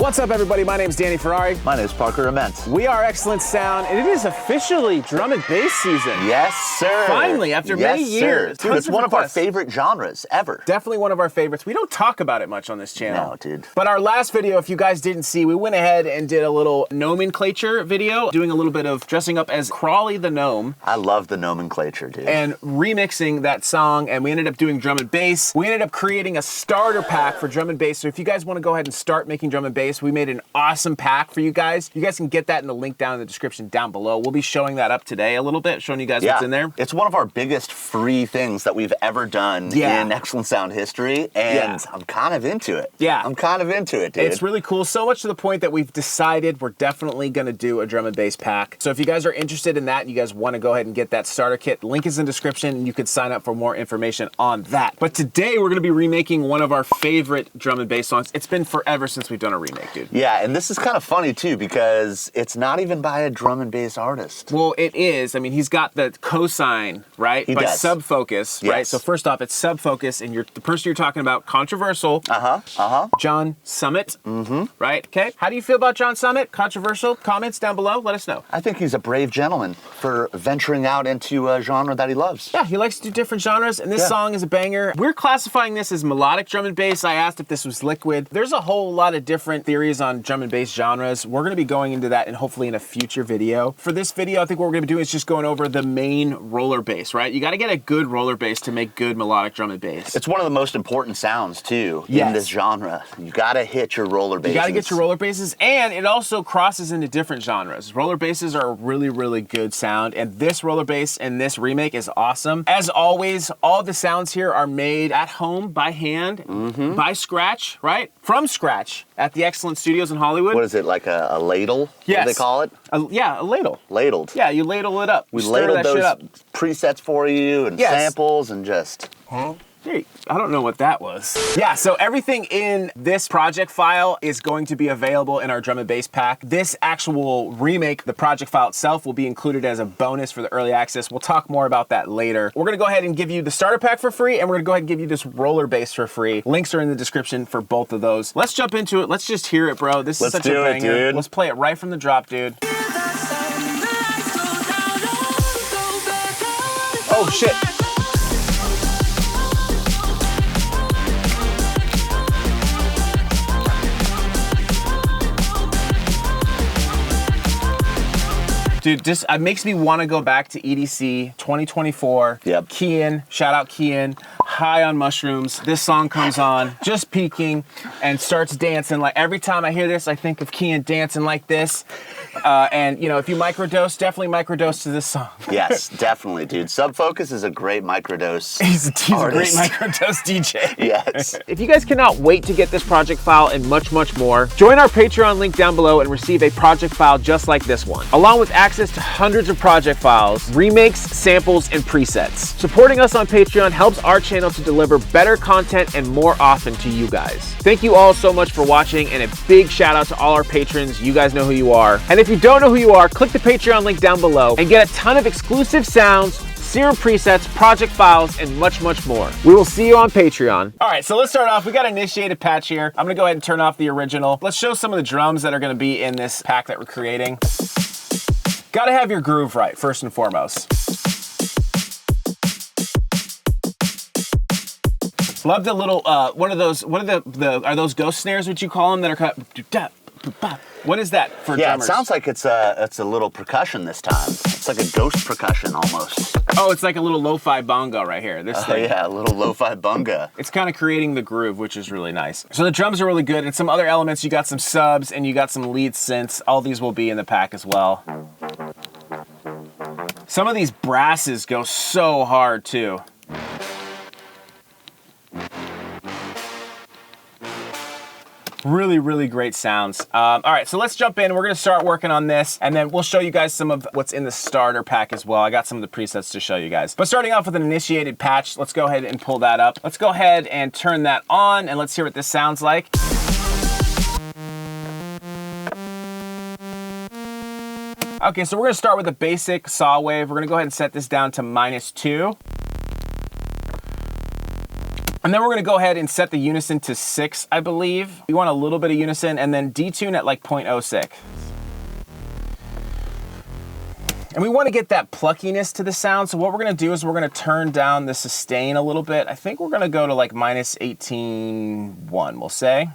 What's up, everybody? My name's Danny Ferrari. My name's Parker Immense. We are XLNT Sound, and it is officially drum and bass season. Yes, sir. Finally, after many years. Dude, it's one of our favorite genres ever. Definitely one of our favorites. We don't talk about it much on this channel. No, dude. But our last video, if you guys didn't see, we went ahead and did a little nomenclature video, doing a little bit of dressing up as Crawley the Gnome. I love the nomenclature, dude. And remixing that song, and we ended up doing drum and bass. We ended up creating a starter pack for drum and bass. So if you guys want to go ahead and start making drum and bass, we made an awesome pack for you guys. You guys can get that in the link down in the description down below. We'll be showing that up today a little bit, showing you guys what's in there. It's one of our biggest free things that we've ever done in XLNT Sound history, and I'm kind of into it. Yeah. I'm kind of into it, dude. It's really cool, so much to the point that we've decided we're definitely gonna do a drum and bass pack. So if you guys are interested in that, and you guys wanna go ahead and get that starter kit, link is in the description, and you could sign up for more information on that. But today, we're gonna be remaking one of our favorite drum and bass songs. It's been forever since we've done a remake, dude. Yeah, and this is kind of funny too, because it's not even by a drum and bass artist. Well, it is. I mean, he's got the cosign, right? He by does. Subfocus, right? So first off, it's Subfocus, and the person you're talking about, controversial. John Summit, right? Okay. How do you feel about John Summit? Controversial? Comments down below. Let us know. I think he's a brave gentleman for venturing out into a genre that he loves. Yeah, he likes to do different genres, and this song is a banger. We're classifying this as melodic drum and bass. I asked if this was liquid. There's a whole lot of different theories on drum and bass genres. We're gonna be going into that and hopefully in a future video. For this video, I think what we're gonna be doing is just going over the main roller bass, right? You gotta get a good roller bass to make good melodic drum and bass. It's one of the most important sounds too in this genre. You gotta hit your roller basses. You gotta get your roller basses, and it also crosses into different genres. Roller basses are a really, really good sound, and this roller bass and this remake is awesome. As always, all the sounds here are made at home by hand, by scratch, right? From scratch at the XLNT Studios in Hollywood. What is it, like a ladle? Yes. What do they call it? Yeah, a ladle. Ladled. Yeah, you ladle it up. We ladled those presets for you and samples and just... Hey, I don't know what that was. Yeah, so everything in this project file is going to be available in our drum and bass pack. This actual remake, the project file itself, will be included as a bonus for the early access. We'll talk more about that later. We're gonna go ahead and give you the starter pack for free, and we're gonna go ahead and give you this roller bass for free. Links are in the description for both of those. Let's jump into it. Let's just hear it, bro. This is such a banger. Dude. Let's play it right from the drop, dude. Oh, shit. Dude, this makes me want to go back to EDC 2024. Yep. Kian, shout out Kian, high on mushrooms. This song comes on, just peaking, and starts dancing. Like every time I hear this, I think of Kian dancing like this. And you know, if you microdose, definitely microdose to this song. Yes, definitely, dude. Subfocus is a great microdose. He's a great microdose DJ. Yes. If you guys cannot wait to get this project file and much, much more, join our Patreon link down below and receive a project file just like this one, along with access to hundreds of project files, remakes, samples, and presets. Supporting us on Patreon helps our channel to deliver better content and more often to you guys. Thank you all so much for watching, and a big shout out to all our patrons. You guys know who you are. And if you don't know who you are, click the Patreon link down below and get a ton of exclusive sounds, serum presets, project files, and much, much more. We will see you on Patreon. All right, so let's start off. We got an initiated patch here. I'm gonna go ahead and turn off the original. Let's show some of the drums that are gonna be in this pack that we're creating. Gotta have your groove right, first and foremost. Love the little, are those ghost snares, what you call them, that are kind of, what is that for drummers? Yeah, it sounds like it's a little percussion this time. It's like a ghost percussion almost. Oh, it's like a little lo-fi bongo right here. This thing. Yeah, a little lo-fi bunga. It's kind of creating the groove, which is really nice. So the drums are really good, and some other elements, you got some subs and you got some lead synths. All these will be in the pack as well. Some of these brasses go so hard too. Really, really great sounds. All right, so let's jump in. We're gonna start working on this, and then we'll show you guys some of what's in the starter pack as well. I got some of the presets to show you guys. But starting off with an initiated patch, let's go ahead and pull that up. Let's go ahead and turn that on, and let's hear what this sounds like. Okay, so we're gonna start with a basic saw wave. We're gonna go ahead and set this down to -2. And then we're gonna go ahead and set the unison to 6, I believe. We want a little bit of unison, and then detune at like 0.06. And we want to get that pluckiness to the sound. So what we're going to do is we're going to turn down the sustain a little bit. I think we're going to go to like minus 18.1, we'll say.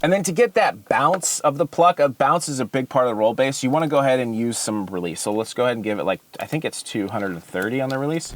And then to get that bounce of the pluck, a bounce is a big part of the roll bass. You want to go ahead and use some release. So let's go ahead and give it like, I think it's 230 on the release.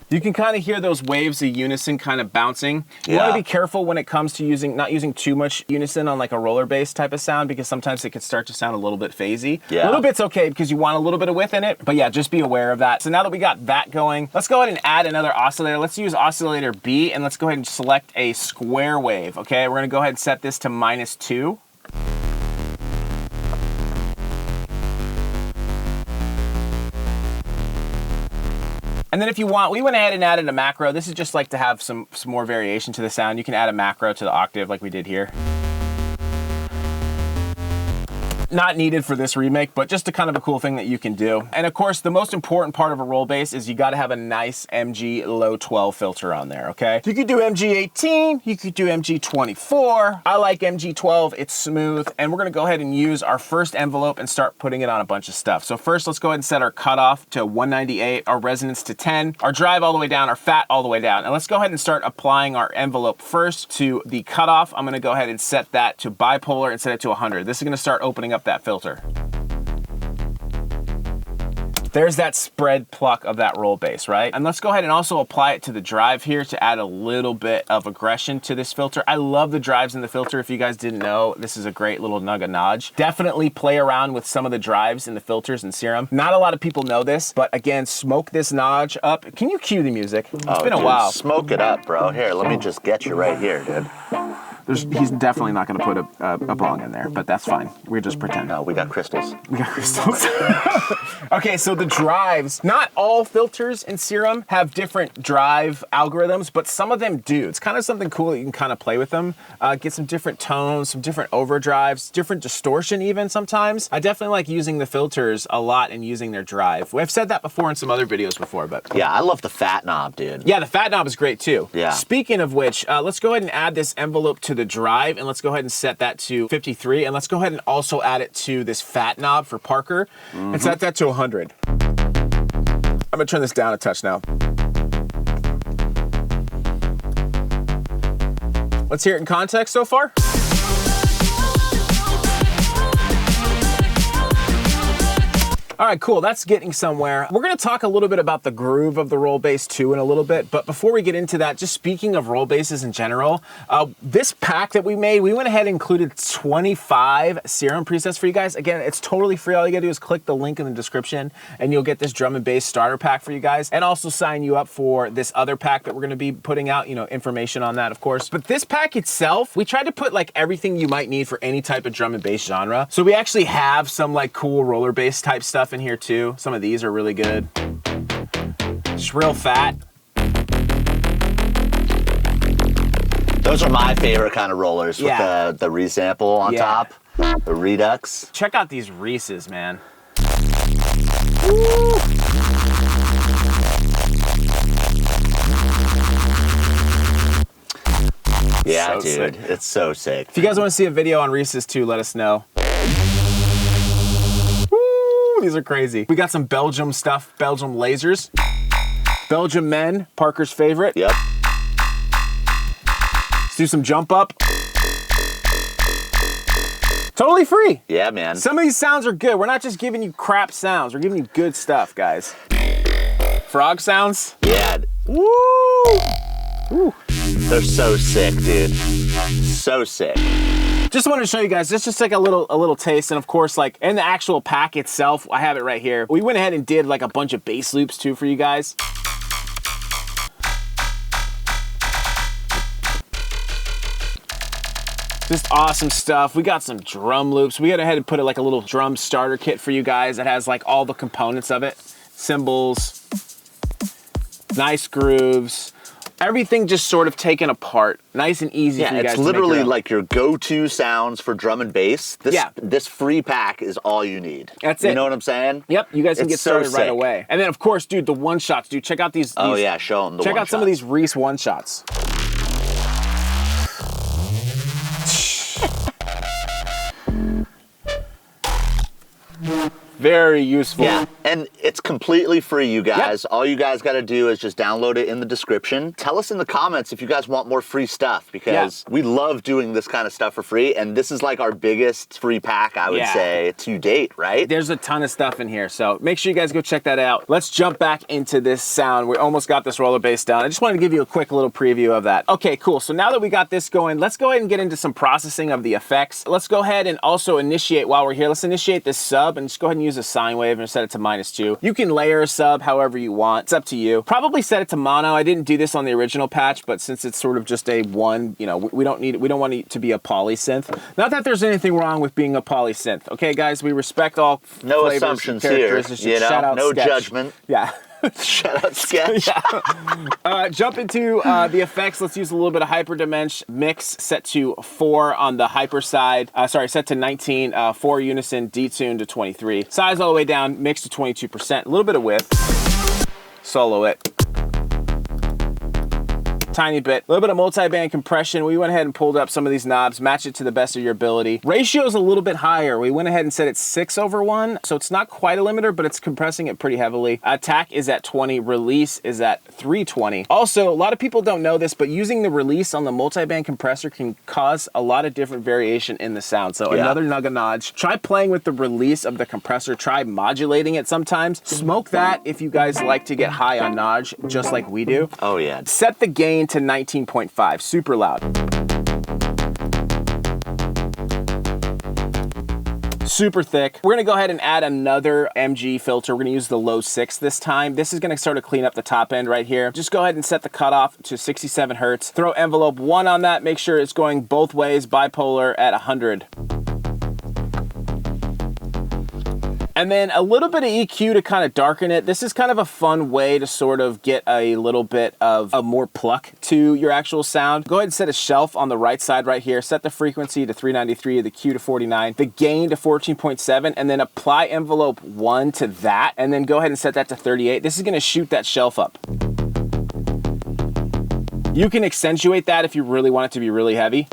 You can kind of hear those waves of unison kind of bouncing. You want to be careful when it comes to not using too much unison on like a roller bass type of sound, because sometimes it can start to sound a little bit phasey. A little bit's okay because you want a little bit of width in it, but yeah, just be aware of that. So now that we got that going, let's go ahead and add another oscillator. Let's use oscillator B, and let's go ahead and select a square wave, okay? We're gonna go ahead and set this to -2. And then if you want, we went ahead and added a macro. This is just like to have some more variation to the sound. You can add a macro to the octave like we did here. Not needed for this remake, but just a kind of a cool thing that you can do. And of course, the most important part of a roll bass is you gotta have a nice MG low 12 filter on there, okay? You could do MG 18, you could do MG 24. I like MG 12, it's smooth. And we're gonna go ahead and use our first envelope and start putting it on a bunch of stuff. So first, let's go ahead and set our cutoff to 198, our resonance to 10, our drive all the way down, our fat all the way down. And let's go ahead and start applying our envelope first to the cutoff. I'm gonna go ahead and set that to bipolar and set it to 100. This is gonna start opening up that filter. There's that spread pluck of that roll bass, right? And let's go ahead and also apply it to the drive here to add a little bit of aggression to this filter. I love the drives in the filter. If you guys didn't know, this is a great little nudge. Definitely play around with some of the drives in the filters in Serum. Not a lot of people know this, but again, smoke this nudge up. Can you cue the music? It's been a while. Smoke it up, bro. Here, let me just get you right here, dude. He's definitely not going to put a bong in there, but that's fine. We're just pretending. No, we got crystals. We got crystals. Okay, so the drives, not all filters in Serum have different drive algorithms, but some of them do. It's kind of something cool that you can kind of play with them. Get some different tones, some different overdrives, different distortion even sometimes. I definitely like using the filters a lot and using their drive. I've said that before in some other videos before, but. Yeah, I love the fat knob, dude. Yeah, the fat knob is great too. Yeah. Speaking of which, let's go ahead and add this envelope to the drive, and let's go ahead and set that to 53, and let's go ahead and also add it to this fat knob for Parker, and set that to 100. I'm gonna turn this down a touch now. Let's hear it in context so far. All right, cool, that's getting somewhere. We're gonna talk a little bit about the groove of the roll bass too in a little bit, but before we get into that, just speaking of roll basses in general, this pack that we made, we went ahead and included 25 Serum presets for you guys. Again, it's totally free. All you gotta do is click the link in the description and you'll get this drum and bass starter pack for you guys, and also sign you up for this other pack that we're gonna be putting out, you know, information on that, of course. But this pack itself, we tried to put like everything you might need for any type of drum and bass genre. So we actually have some like cool roller bass type stuff in here too. Some of these are really good. Just real fat. Those are my favorite kind of rollers with the resample on top, the redux. Check out these Reese's, man. Woo. Yeah, so dude, sick. It's so sick. If you guys want to see a video on Reese's too, let us know. These are crazy. We got some Belgium stuff, Belgium lasers. Belgium men, Parker's favorite. Yep. Let's do some jump up. Totally free. Yeah, man. Some of these sounds are good. We're not just giving you crap sounds. We're giving you good stuff, guys. Frog sounds. Yeah. Woo! Woo. They're so sick, dude. So sick. Just wanted to show you guys, just like a little taste, and of course, like in the actual pack itself, I have it right here. We went ahead and did like a bunch of bass loops too for you guys. Just awesome stuff. We got some drum loops. We went ahead and put like a little drum starter kit for you guys that has like all the components of it. Cymbals, nice grooves, Everything just sort of taken apart, nice and easy for you guys it's to literally make your like your go-to sounds for drum and bass. This free pack is all you need. That's it. You know what I'm saying? Yep, you guys can get started right sick. away. And then, of course, dude, the one-shots, dude. Check out these. Oh, yeah, show them the Check out one-shots. some of these Reese one-shots. Very useful. Yeah, and it's completely free, you guys. Yep. All you guys got to do is just download it in the description. Tell us in the comments if you guys want more free stuff, because we love doing this kind of stuff for free, and this is like our biggest free pack, I would say, to date, right? There's a ton of stuff in here, so make sure you guys go check that out. Let's jump back into this sound. We almost got this roller bass down. I just wanted to give you a quick little preview of that. Okay, cool. So now that we got this going, let's go ahead and get into some processing of the effects. Let's go ahead and also initiate, while we're here, let's initiate this sub and just go ahead and use a sine wave and set it to -2. You can layer a sub however you want. It's up to you. Probably set it to mono. I didn't do this on the original patch, but since it's sort of just a one, you know, we don't want it to be a poly synth. Not that there's anything wrong with being a poly synth. Okay, guys, we respect all no flavors, assumptions here. You know, shout out no Sketch. Judgment. Yeah. Shout out Sketch. Jump into the effects. Let's use a little bit of hyperdimension. Mix set to 4 on the hyper side. Sorry, set to 19. 4 unison, detune to 23. Size all the way down, mix to 22%. A little bit of width. Solo it. Tiny bit. A little bit of multi-band compression. We went ahead and pulled up some of these knobs, match it to the best of your ability. Ratio is a little bit higher. We went ahead and set it 6/1, so it's not quite a limiter, but it's compressing it pretty heavily. Attack is at 20, release is at 320. Also, a lot of people don't know this, but using the release on the multi-band compressor can cause a lot of different variation in the sound. So another nugget nudge. Try playing with the release of the compressor. Try modulating it sometimes. Smoke that if you guys like to get high on nudge, just like we do. Oh yeah. Set the gain to 19.5, super loud. Super thick. We're gonna go ahead and add another MG filter. We're gonna use the low 6 this time. This is gonna sort of clean up the top end right here. Just go ahead and set the cutoff to 67 Hertz. Throw envelope 1 on that. Make sure it's going both ways, bipolar at 100. And then a little bit of EQ to kind of darken it. This is kind of a fun way to sort of get a little bit of a more pluck to your actual sound. Go ahead and set a shelf on the right side right here. Set the frequency to 393, the Q to 49, the gain to 14.7, and then apply envelope 1 to that, and then go ahead and set that to 38. This is gonna shoot that shelf up. You can accentuate that if you really want it to be really heavy.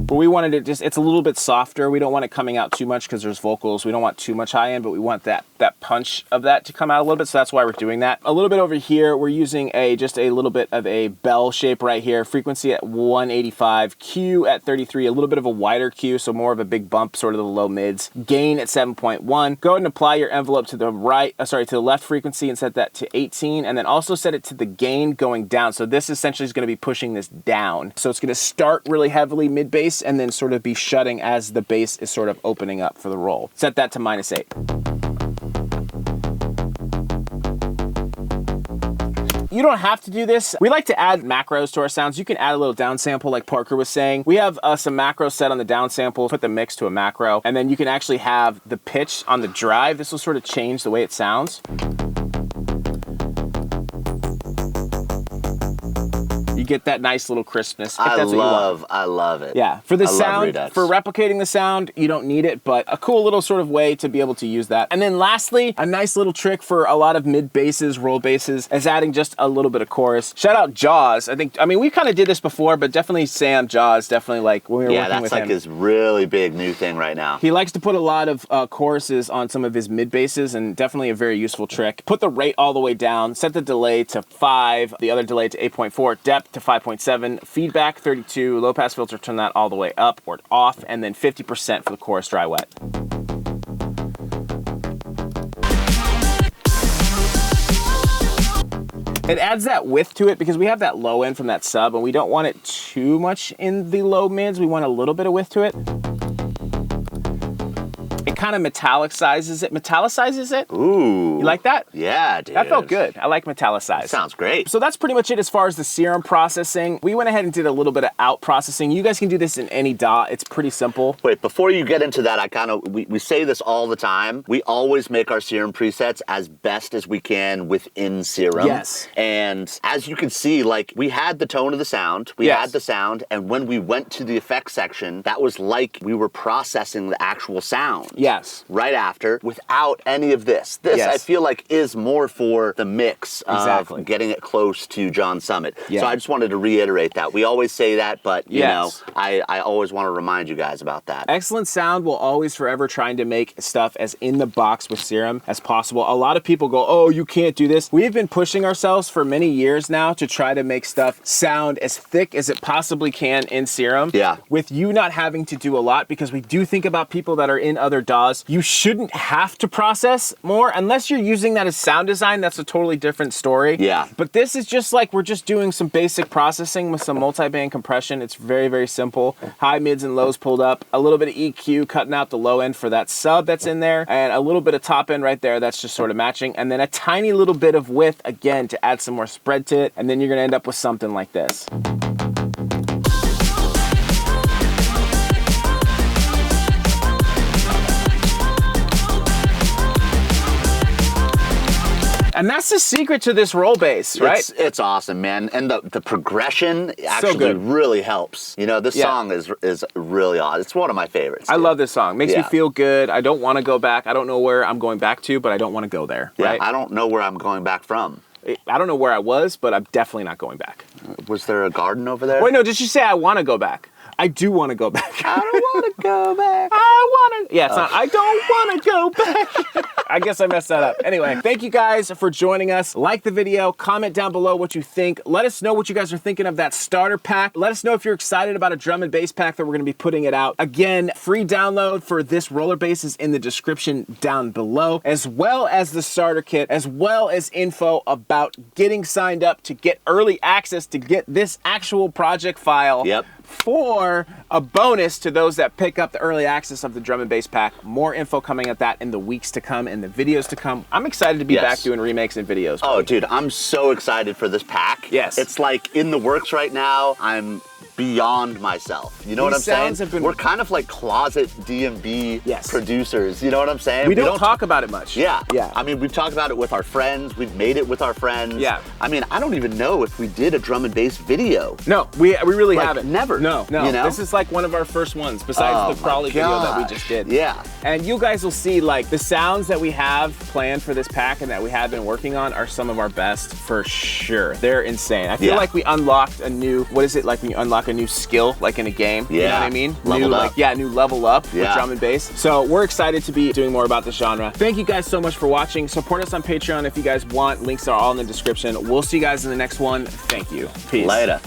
But we wanted it just, it's a little bit softer. We don't want it coming out too much because there's vocals. We don't want too much high end, but we want that punch of that to come out a little bit. So that's why we're doing that. A little bit over here, we're using just a little bit of a bell shape right here. Frequency at 185, Q at 33, a little bit of a wider Q, so more of a big bump, sort of the low mids. Gain at 7.1. Go ahead and apply your envelope to the to the left frequency and set that to 18, and then also set it to the gain going down. So this essentially is going to be pushing this down. So it's going to start really heavily mid bass and then sort of be shutting as the bass is sort of opening up for the roll. Set that to -8. You don't have to do this. We like to add macros to our sounds. You can add a little down sample like Parker was saying. We have some macros set on the down sample, put the mix to a macro, and then you can actually have the pitch on the drive. This will sort of change the way it sounds. You get that nice little crispness. I love it. Yeah, for the sound, for replicating the sound, you don't need it, but a cool little sort of way to be able to use that. And then lastly, a nice little trick for a lot of mid basses, roll basses, is adding just a little bit of chorus. Shout out Jaws. I mean, we kind of did this before, but definitely Sam Jaws, definitely like when we were working with him. Yeah, that's like his really big new thing right now. He likes to put a lot of choruses on some of his mid basses, and definitely a very useful trick. Put the rate all the way down, set the delay to 5, the other delay to 8.4, depth to 5.7, feedback 32, low pass filter, turn that all the way up or off, and then 50% for the chorus dry wet. It adds that width to it because we have that low end from that sub and we don't want it too much in the low mids. We want a little bit of width to it. It kind of metallicizes it. Ooh. You like that? Yeah, dude. That felt good. I like metallicized. Sounds great. So that's pretty much it as far as the serum processing. We went ahead and did a little bit of out processing. You guys can do this in any DAW. It's pretty simple. Wait, before you get into that, we say this all the time. We always make our serum presets as best as we can within serum. Yes. And as you can see, like, we had the tone of the sound, we had the sound, and when we went to the effects section, that was like we were processing the actual sound. Yes. Right after, without any of this. This, I feel like, is more for the mix of getting it close to John Summit. So I just wanted to reiterate that. We always say that, but, you know, I always want to remind you guys about that. Excellent Sound will always forever trying to make stuff as in the box with serum as possible. A lot of people go, oh, you can't do this. We've been pushing ourselves for many years now to try to make stuff sound as thick as it possibly can in serum. Yeah. With you not having to do a lot, because we do think about people that are in other DAWs. You shouldn't have to process more unless you're using that as sound design. That's a totally different story. Yeah. But this is just like, we're just doing some basic processing with some multi-band compression. It's very, very simple. High, mids, and lows pulled up. A little bit of EQ, cutting out the low end for that sub that's in there, and a little bit of top end right there that's just sort of matching, and then a tiny little bit of width again to add some more spread to it, and then you're gonna end up with something like this. And that's the secret to this roll bass, right? It's awesome, man. And the progression actually really helps. You know, this song is really awesome. It's one of my favorites. I love this song. Makes me feel good. I don't want to go back. I don't know where I'm going back to, but I don't want to go there, right? I don't know where I'm going back from. I don't know where I was, but I'm definitely not going back. Was there a garden over there? Wait, no, did you say I want to go back? I do want to go back. I don't want to go back. I want to. Yeah, it's not, I don't want to go back. I guess I messed that up. Anyway, thank you guys for joining us. Like the video, comment down below what you think. Let us know what you guys are thinking of that starter pack. Let us know if you're excited about a drum and bass pack that we're going to be putting it out. Again, free download for this roller bass is in the description down below, as well as the starter kit, as well as info about getting signed up to get early access to get this actual project file. Yep. For a bonus to those that pick up the early access of the drum and bass pack. More info coming at that in the weeks to come and the videos to come. I'm excited to be back doing remakes and videos. Oh, dude, I'm so excited for this pack. Yes. It's like in the works right now. I'm beyond myself. You know what I'm saying? We're kind of like closet DMB producers. You know what I'm saying? We don't talk about it much. Yeah. I mean, we've talked about it with our friends. We've made it with our friends. Yeah. I mean, I don't even know if we did a drum and bass video. No, we really haven't. Never. No. You know? This is like one of our first ones, besides the Crawley video that we just did. Yeah. And you guys will see, like, the sounds that we have planned for this pack and that we have been working on are some of our best for sure. They're insane. I feel like we unlocked a new, what is it like when you unlock a new skill, like in a game? Yeah. You know what I mean? Leveled up. New level up with drum and bass. So we're excited to be doing more about this genre. Thank you guys so much for watching. Support us on Patreon if you guys want. Links are all in the description. We'll see you guys in the next one. Thank you. Peace. Later.